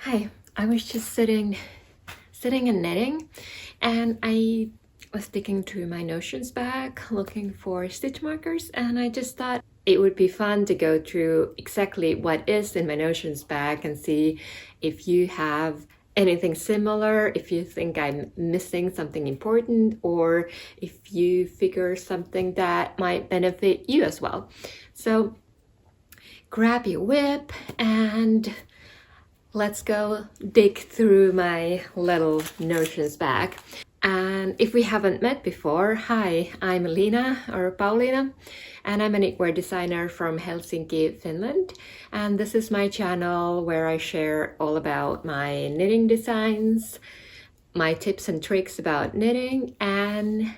Hi, I was just sitting and knitting, and I was sticking through my notions bag looking for stitch markers, and I just thought it would be fun to go through exactly what is in my notions bag and see if you have anything similar, if you think I'm missing something important, or if you figure something that might benefit you as well. So grab your whip and let's go dig through my little notions bag. And if we haven't met before, hi, I'm Lina or Paulina, and I'm a knitwear designer from Helsinki, Finland. And this is my channel where I share all about my knitting designs, my tips and tricks about knitting, and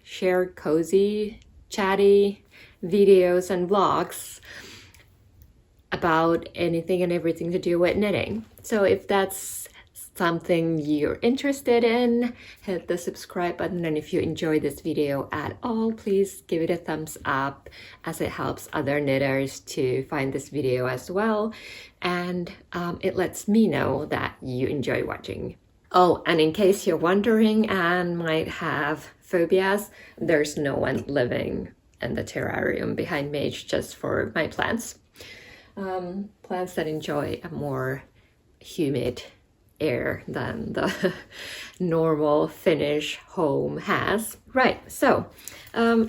share cozy, chatty videos and vlogs about anything and everything to do with knitting. So if that's something you're interested in, hit the subscribe button, and if you enjoy this video at all, please give it a thumbs up, as it helps other knitters to find this video as well, and it lets me know that you enjoy watching. Oh, and in case you're wondering and might have phobias, there's no one living in the terrarium behind me. It's just for my plants. Plants that enjoy a more humid air than the normal Finnish home has. Right, so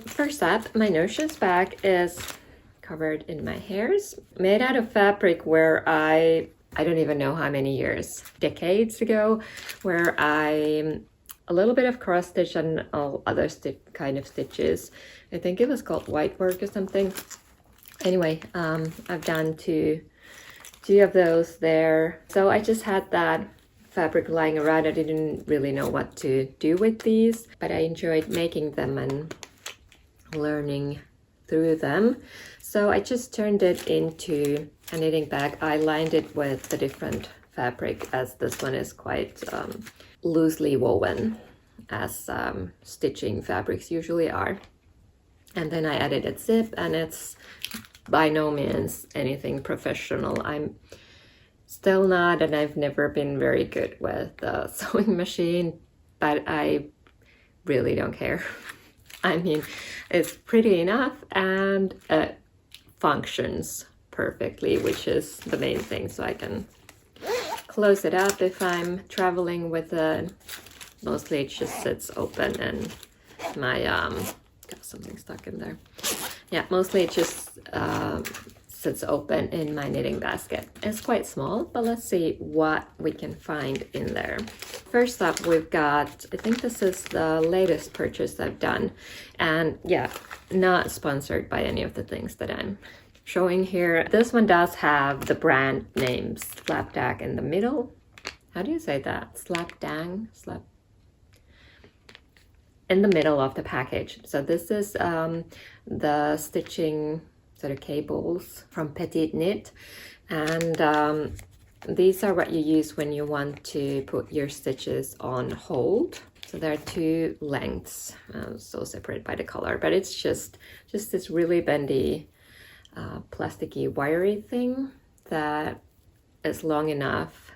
first up, my notions bag is covered in my hairs, made out of fabric where I don't even know how many years, decades ago, where I a little bit of cross stitch and all other kind of stitches. I think it was called white work or something. Anyway, I've done two of those there. So I just had that fabric lying around. I didn't really know what to do with these, but I enjoyed making them and learning through them. So I just turned it into a knitting bag. I lined it with the different fabric, as this one is quite loosely woven, as stitching fabrics usually are. And then I added a zip, and it's by no means anything professional. I'm still not, and I've never been very good with the sewing machine, but I really don't care. I mean, it's pretty enough and it functions perfectly, which is the main thing. So I can close it up if I'm traveling with it. Mostly it just sits open, and my got something stuck in there. Yeah, mostly it just sits open in my knitting basket. It's quite small, but let's see what we can find in there. First up, we've got, I think this is the latest purchase I've done. And yeah, not sponsored by any of the things that I'm showing here. This one does have the brand name Slapdash in the middle. How do you say that? Slapdang? In the middle of the package. So this is the stitching sort of cables from Petit Knit, and these are what you use when you want to put your stitches on hold. So there are two lengths, so separated by the color, but it's just this really bendy plasticky wiry thing that is long enough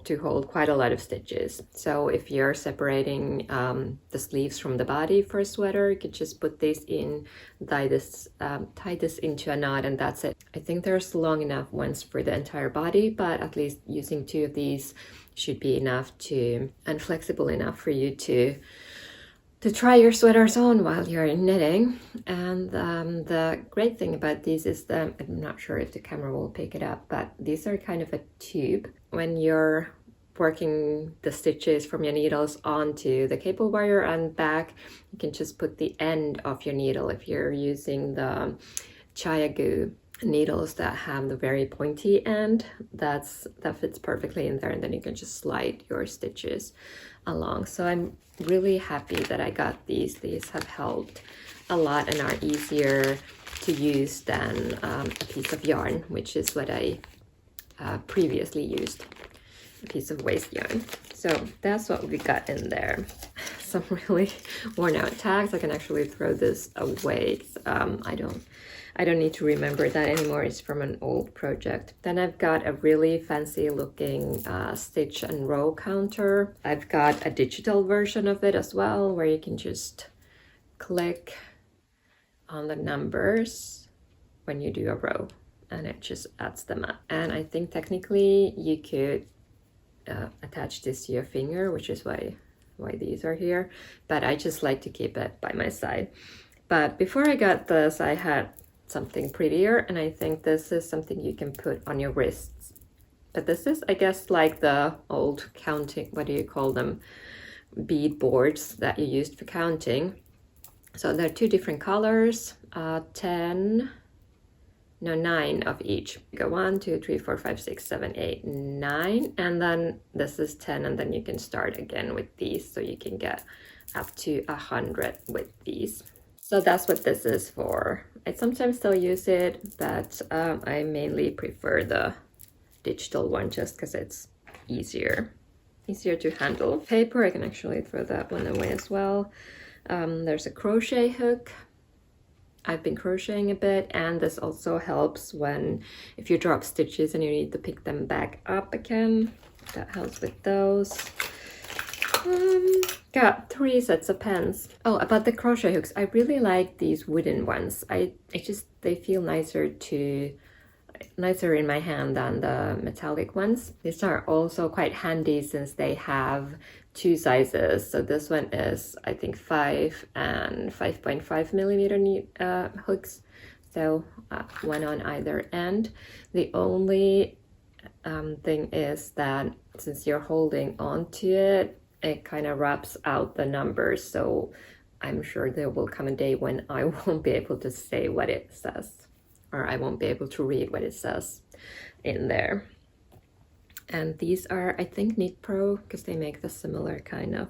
to hold quite a lot of stitches. So if you're separating the sleeves from the body for a sweater, you could just put this in, tie this into a knot, and that's it. I think there's long enough ones for the entire body, but at least using two of these should be enough and flexible enough for you to try your sweaters on while you're knitting. And the great thing about these is that, I'm not sure if the camera will pick it up, but these are kind of a tube. When you're working the stitches from your needles onto the cable wire and back, you can just put the end of your needle, if you're using the Chiagu needles that have the very pointy end, that fits perfectly in there, and then you can just slide your stitches along. So I'm really happy that I got these. These have helped a lot and are easier to use than a piece of yarn, which is what I previously used, a piece of waste yarn. So that's what we got in there. Some really worn out tags. I can actually throw this away. I don't need to remember that anymore. It's from an old project. Then I've got a really fancy looking stitch and row counter. I've got a digital version of it as well, where you can just click on the numbers when you do a row and it just adds them up. And I think technically you could attach this to your finger, which is why these are here, but I just like to keep it by my side. But before I got this, I had something prettier, and I think this is something you can put on your wrists. But this is, I guess, like the old counting, what do you call them, bead boards that you used for counting. So there are 2 different colors, 9 of each. You go 1, 2, 3, 4, 5, 6, 7, 8, 9, and then this is 10, and then you can start again with these, so you can get up to 100 with these. So that's what this is for. I sometimes still use it, but I mainly prefer the digital one just because it's easier to handle. Paper, I can actually throw that one away as well. There's a crochet hook. I've been crocheting a bit, and this also helps if you drop stitches and you need to pick them back up again. That helps with those. Got 3 sets of pens. Oh, about the crochet hooks, I really like these wooden ones. They feel nicer in my hand than the metallic ones. These are also quite handy since they have 2 sizes. So this one is, I think, 5 and 5.5 millimeter hooks. So one on either end. The only thing is that since you're holding onto it, it kind of wraps out the numbers. So I'm sure there will come a day when I won't be able to say what it says, or I won't be able to read what it says in there. And these are, I think, Knit Pro, because they make the similar kind of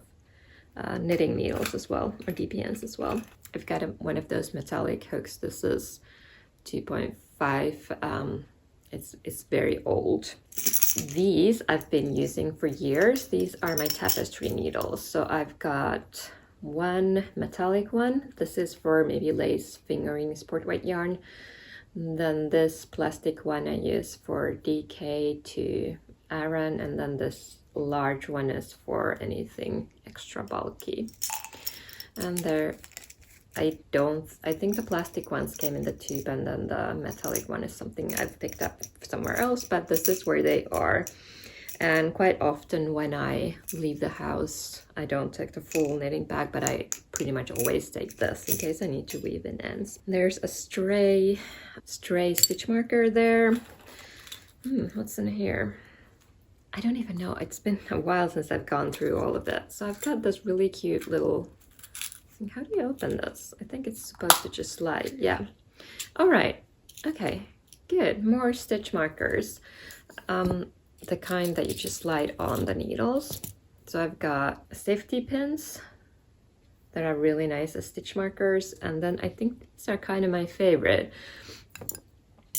knitting needles as well, or DPNs as well. I've got one of those metallic hooks. This is 2.5. It's very old. These I've been using for years. These are my tapestry needles. So I've got one metallic one. This is for maybe lace, fingering, sport weight yarn. Then this plastic one I use for DK to Aran, and then this large one is for anything extra bulky. And I think the plastic ones came in the tube, and then the metallic one is something I've picked up somewhere else, but this is where they are. And quite often when I leave the house, I don't take the full knitting bag, but I pretty much always take this in case I need to weave in ends. There's a stray stitch marker there. What's in here? I don't even know. It's been a while since I've gone through all of it. So I've got this really cute little... How do you open this? I think it's supposed to just slide. Yeah. All right. Okay. Good. More stitch markers. The kind that you just slide on the needles. So I've got safety pins that are really nice as stitch markers. And then I think these are kind of my favorite.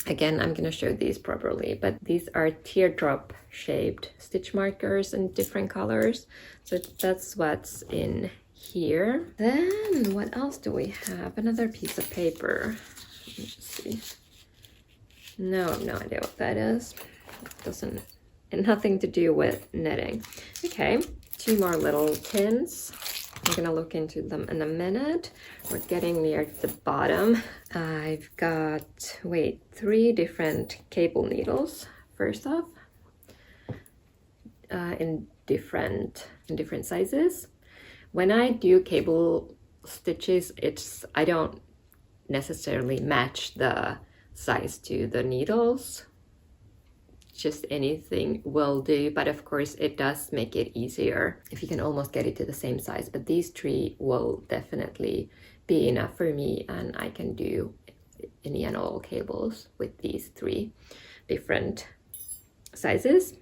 Again, I'm going to show these properly, but these are teardrop shaped stitch markers in different colors. So that's what's in here. Then what else do we have? Another piece of paper. Let me just see. No, I have no idea what that is. It doesn't, nothing to do with knitting. Okay, 2 more little tins. I'm gonna look into them in a minute. We're getting near the bottom. I've got, 3 different cable needles. First off, in different sizes. When I do cable stitches, I don't necessarily match the size to the needles. Just anything will do, but of course it does make it easier if you can almost get it to the same size. But these 3 will definitely be enough for me, and I can do any and all cables with these 3 different sizes.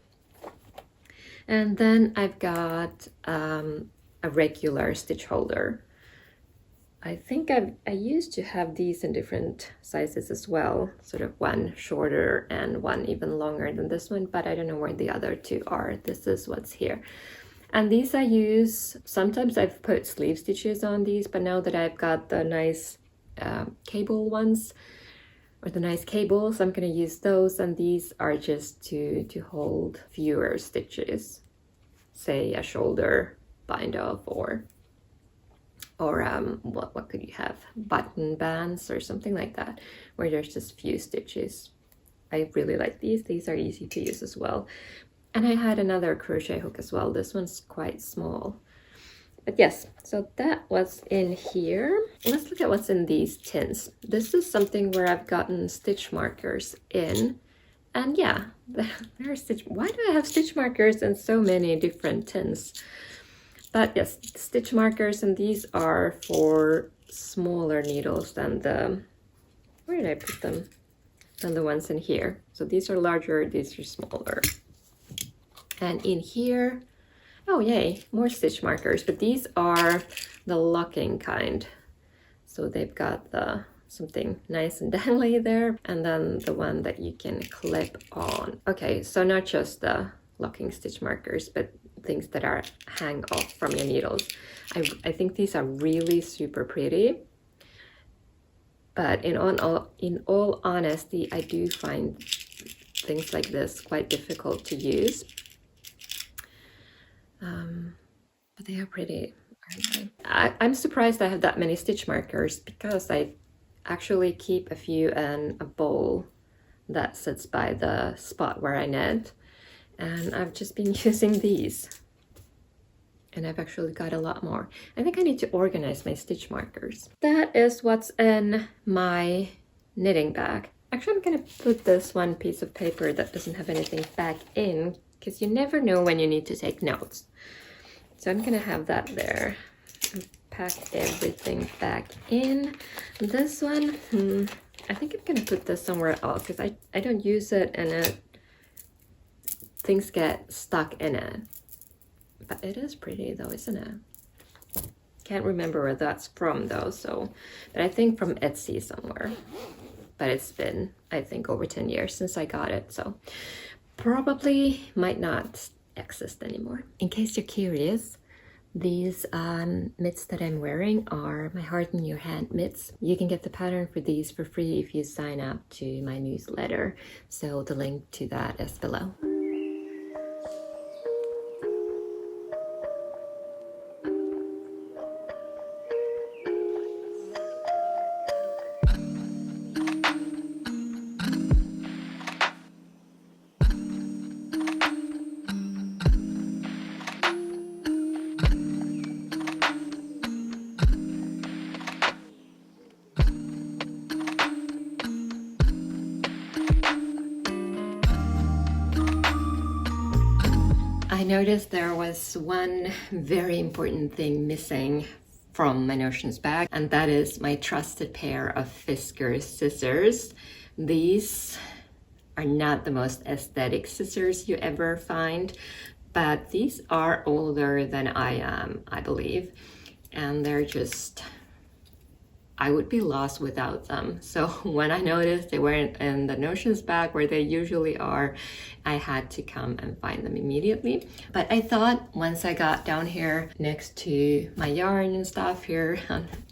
And then I've got a regular stitch holder. I think I used to have these in different sizes as well, sort of one shorter and one even longer than this one, but I don't know where the other 2 are. This is what's here. And these I use, sometimes I've put sleeve stitches on these, but now that I've got the nice cable ones, or the nice cables. I'm gonna use those, and these are just to hold fewer stitches, say a shoulder bind off, or what could you have, button bands or something like that, where there's just few stitches. I really like these are easy to use as well. And I had another crochet hook as well. This one's quite small. But yes, so that was in here. Let's look at what's in these tins. This is something where I've gotten stitch markers in. And yeah, there are stitch. Why do I have stitch markers in so many different tins? But yes, stitch markers, and these are for smaller needles than the, where did I put them? Than the ones in here. So these are larger, these are smaller. And in here, oh yay, more stitch markers, but these are the locking kind. So they've got the something nice and dangly there, and then the one that you can clip on. Okay, so not just the locking stitch markers, but things that are hang off from your needles. I think these are really super pretty. But in all honesty, I do find things like this quite difficult to use. But they are pretty, aren't they? I'm surprised I have that many stitch markers, because I actually keep a few in a bowl that sits by the spot where I knit. And I've just been using these. And I've actually got a lot more. I think I need to organize my stitch markers. That is what's in my knitting bag. Actually, I'm gonna put this one piece of paper that doesn't have anything back in, because you never know when you need to take notes. So I'm gonna have that there. And pack everything back in. This one, I think I'm gonna put this somewhere else, because I don't use it, and things get stuck in it. But it is pretty though, isn't it? Can't remember where that's from though, so, but I think from Etsy somewhere. But it's been, I think, over 10 years since I got it, so probably might not exist anymore. In case you're curious, these mitts that I'm wearing are my Heart in Your Hand mitts. You can get the pattern for these for free if you sign up to my newsletter, so the link to that is below. I noticed there was one very important thing missing from my notions bag, and that is my trusted pair of Fiskars scissors. These are not the most aesthetic scissors you ever find, but these are older than I am, I believe, and they're just, I would be lost without them. So when I noticed they weren't in the notions bag where they usually are, I had to come and find them immediately. But I thought once I got down here next to my yarn and stuff here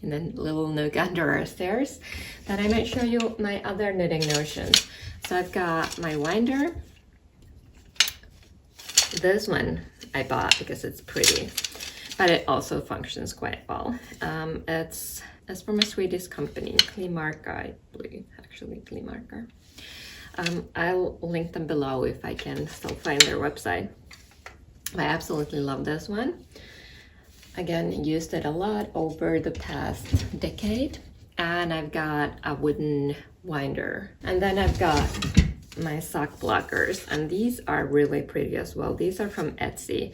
in the little nook under our stairs, that I might show you my other knitting notions. So I've got my winder. This one I bought because it's pretty, but it also functions quite well. It's from a Swedish company, Klimarka, I believe, actually Klimarka. I'll link them below if I can still find their website. I absolutely love this one. Again, used it a lot over the past decade. And I've got a wooden winder. And then I've got my sock blockers, and these are really pretty as well. These are from Etsy.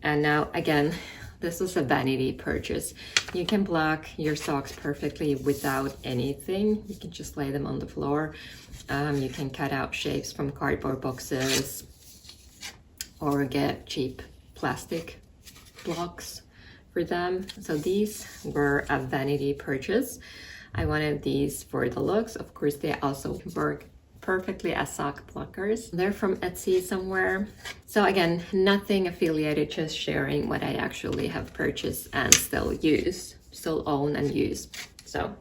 And now, again, this was a vanity purchase. You can block your socks perfectly without anything. You can just lay them on the floor. You can cut out shapes from cardboard boxes or get cheap plastic blocks for them. So these were a vanity purchase. I wanted these for the looks. Of course, they also work perfectly as sock blockers. They're from Etsy somewhere. So again, nothing affiliated, just sharing what I actually have purchased and still use, still own and use. So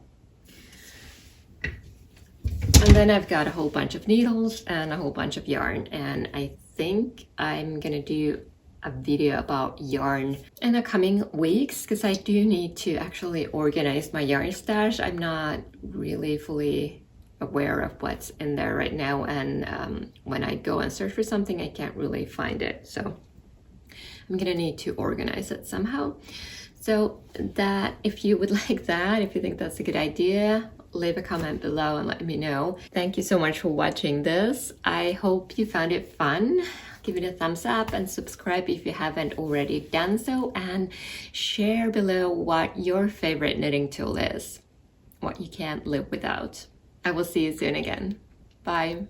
And then I've got a whole bunch of needles and a whole bunch of yarn, and I think I'm gonna do a video about yarn in the coming weeks because I do need to actually organize my yarn stash. I'm not really fully aware of what's in there right now, and when I go and search for something I can't really find it, so I'm gonna need to organize it somehow. So that, if you would like that, if you think that's a good idea, leave a comment below and let me know. Thank you so much for watching this. I hope you found it fun. Give it a thumbs up and subscribe if you haven't already done so, and share below what your favorite knitting tool is, what you can't live without. I will see you soon again. Bye.